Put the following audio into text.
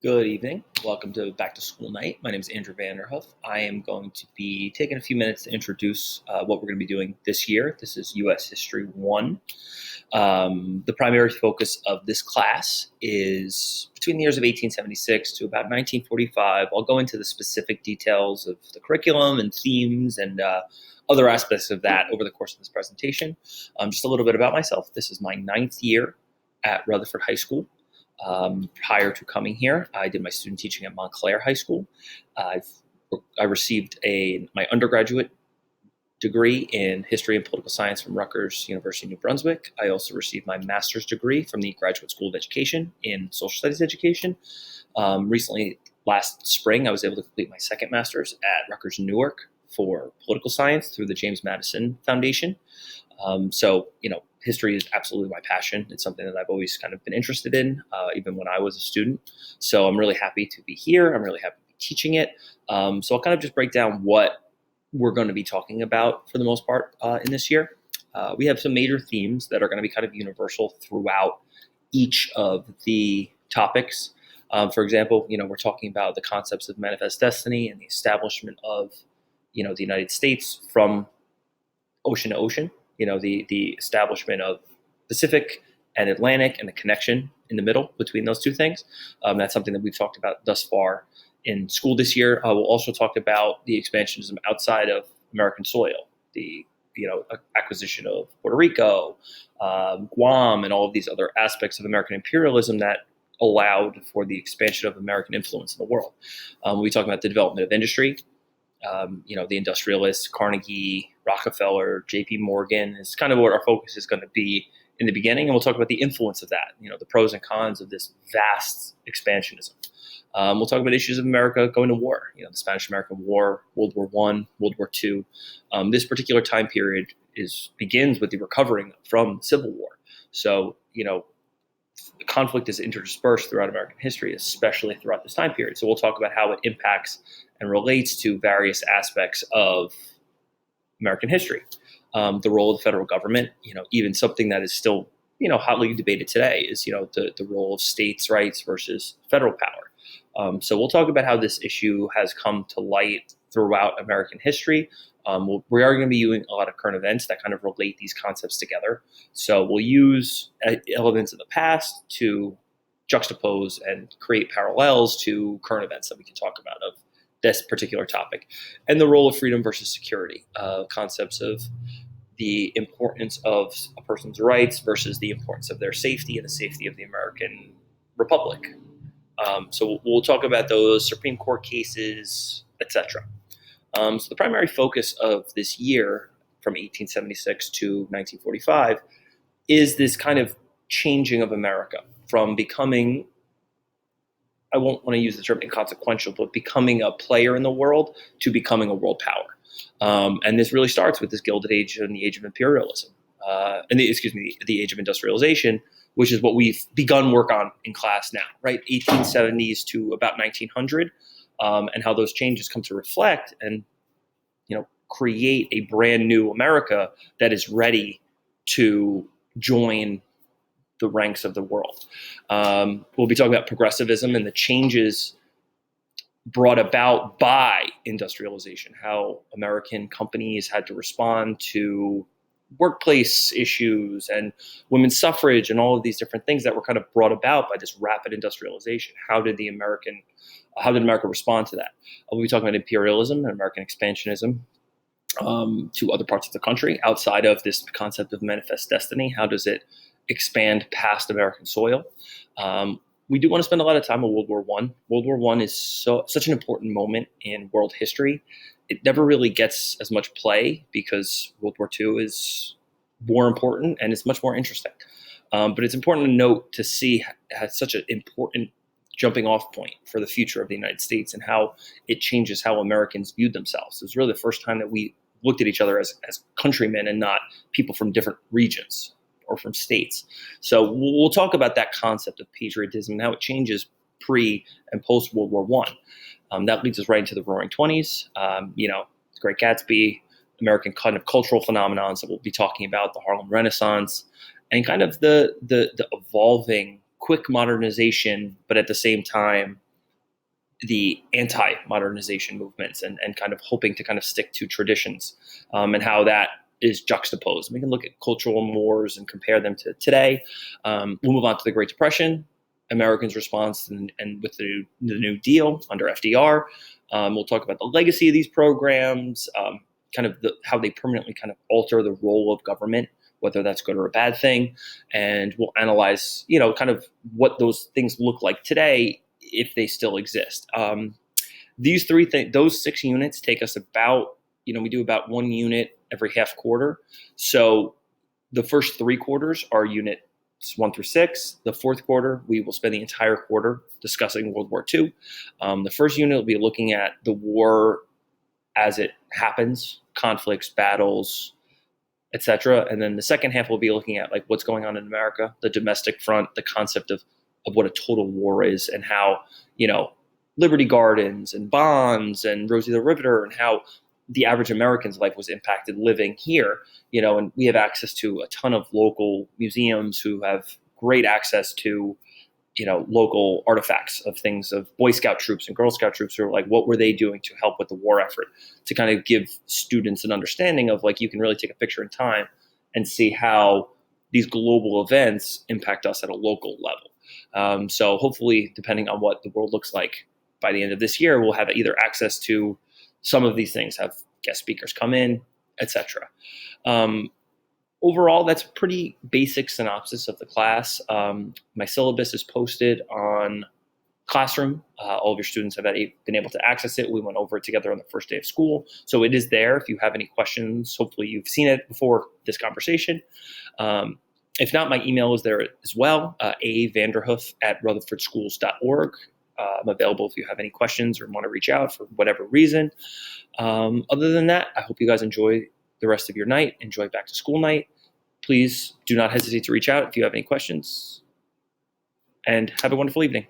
Good evening. Welcome to Back to School Night. My name is Andrew Vanderhoof. I am going to be taking a few minutes to introduce what we're going to be doing this year. This is U.S. History 1. The primary focus of this class is between the years of 1876 to about 1945. I'll go into the specific details of the curriculum and themes and other aspects of that over the course of this presentation. Just a little bit about myself. This is my ninth year at Rutherford High School. Prior to coming here, I did my student teaching at Montclair High School. I received my undergraduate degree in history and political science from Rutgers University, New Brunswick. I also received my master's degree from the Graduate School of Education in social studies education. Recently, last spring, I was able to complete my second master's at Rutgers Newark for political science through the James Madison Foundation. History is absolutely my passion. It's something that I've always kind of been interested in, even when I was a student. So I'm really happy to be here. I'm really happy to be teaching it. So I'll kind of just break down what we're going to be talking about for the most part in this year. We have some major themes that are going to be kind of universal throughout each of the topics. For example, we're talking about the concepts of manifest destiny and the establishment of, the United States from ocean to ocean. The establishment of Pacific and Atlantic and the connection in the middle between those two things. That's something that we've talked about thus far in school this year. We'll also talk about the expansionism outside of American soil, the acquisition of Puerto Rico, Guam, and all of these other aspects of American imperialism that allowed for the expansion of American influence in the world. We talk about the development of industry. The industrialists, Carnegie, Rockefeller, J.P. Morgan is kind of what our focus is going to be in the beginning. And we'll talk about the influence of that, the pros and cons of this vast expansionism. We'll talk about issues of America going to war, the Spanish-American War, World War I, World War II. This particular time period begins with the recovering from the Civil War. So, the conflict is interspersed throughout American history, especially throughout this time period. So we'll talk about how it impacts and relates to various aspects of American history. The role of the federal government, even something that is still, hotly debated today is, the role of states' rights versus federal power. So we'll talk about how this issue has come to light throughout American history. We are going to be using a lot of current events that kind of relate these concepts together. So we'll use elements of the past to juxtapose and create parallels to current events that we can talk about of this particular topic. And the role of freedom versus security, concepts of the importance of a person's rights versus the importance of their safety and the safety of the American Republic. So we'll talk about those Supreme Court cases, etc. So the primary focus of this year from 1876 to 1945 is this kind of changing of America from becoming, I won't want to use the term inconsequential, but becoming a player in the world to becoming a world power. And this really starts with this Gilded Age and the Age of Imperialism, the Age of Industrialization, which is what we've begun work on in class now, right? 1870s to about 1900. And how those changes come to reflect and, create a brand new America that is ready to join the ranks of the world. We'll be talking about progressivism and the changes brought about by industrialization, how American companies had to respond to workplace issues and women's suffrage and all of these different things that were kind of brought about by this rapid industrialization. How did America respond to that? We'll be talking about imperialism and American expansionism to other parts of the country outside of this concept of manifest destiny. How does it expand past American soil? We do want to spend a lot of time on World War I. World War I is such an important moment in world history. It never really gets as much play because World War II is more important and it's much more interesting. But it's important to note to see it has such an important jumping off point for the future of the United States and how it changes how Americans viewed themselves. It was really the first time that we looked at each other as countrymen and not people from different regions or from states. So we'll talk about that concept of patriotism and how it changes pre and post World War I. That leads us right into the Roaring Twenties. The Great Gatsby, American kind of cultural phenomenons that we'll be talking about, the Harlem Renaissance, and kind of the evolving quick modernization, but at the same time the anti-modernization movements and kind of hoping to kind of stick to traditions, and how that is juxtaposed. We can look at cultural wars and compare them to today. We'll move on to the Great Depression, Americans' response, and with the New Deal under FDR. We'll talk about the legacy of these programs, kind of how they permanently kind of alter the role of government, whether that's good or a bad thing. And we'll analyze, kind of what those things look like today if they still exist. These those 6 units take us about, we do about 1 unit every half quarter. So the first 3 quarters are units 1 through 6. The fourth quarter, we will spend the entire quarter discussing World War II. The first unit will be looking at the war as it happens, conflicts, battles, etc. And then the second half will be looking at like what's going on in America, the domestic front, the concept of what a total war is, and how, Liberty Gardens and bonds and Rosie the Riveter, and how the average American's life was impacted living here, and we have access to a ton of local museums who have great access to, local artifacts of things of Boy Scout troops and Girl Scout troops who are like, what were they doing to help with the war effort, to kind of give students an understanding of like, you can really take a picture in time and see how these global events impact us at a local level. So hopefully, depending on what the world looks like by the end of this year, we'll have either access to some of these things, have guest speakers come in, etc. Overall, that's a pretty basic synopsis of the class. My syllabus is posted on Classroom. All of your students have been able to access it. We went over it together on the first day of school. So it is there if you have any questions. Hopefully you've seen it before this conversation. If not, my email is there as well, avanderhoof@rutherfordschools.org. I'm available if you have any questions or want to reach out for whatever reason. Other than that, I hope you guys enjoy the rest of your night. Enjoy back to school night. Please do not hesitate to reach out if you have any questions. And have a wonderful evening.